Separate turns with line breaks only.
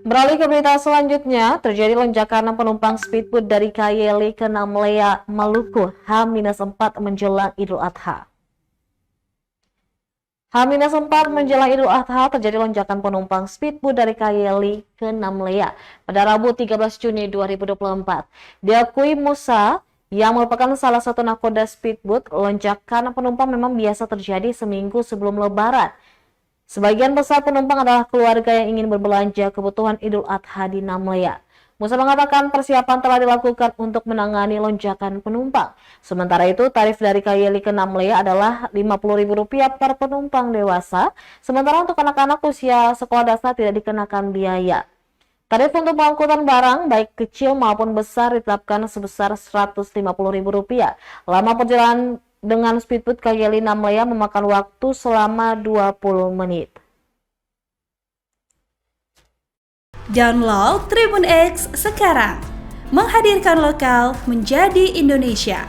Beralih ke berita selanjutnya, terjadi lonjakan penumpang speedboat dari Kayeli ke Namlea, Maluku, H-4 menjelang Idul Adha. H-4 menjelang Idul Adha terjadi lonjakan penumpang speedboat dari Kayeli ke Namlea pada Rabu 13 Juni 2024. Diakui Musa, yang merupakan salah satu nakoda speedboat, lonjakan penumpang memang biasa terjadi seminggu sebelum Lebaran. Sebagian besar penumpang adalah keluarga yang ingin berbelanja kebutuhan Idul Adha di Namlea. Musa mengatakan persiapan telah dilakukan untuk menangani lonjakan penumpang. Sementara itu, tarif dari Kayeli ke Namlea adalah Rp50.000 per penumpang dewasa, sementara untuk anak-anak usia sekolah dasar tidak dikenakan biaya. Tarif untuk pengangkutan barang, baik kecil maupun besar, ditetapkan sebesar Rp150.000. Lama perjalanan dengan speedboat Kayeli Namlea memakan waktu selama 20 menit.
Download Tribun X sekarang, menghadirkan lokal menjadi Indonesia.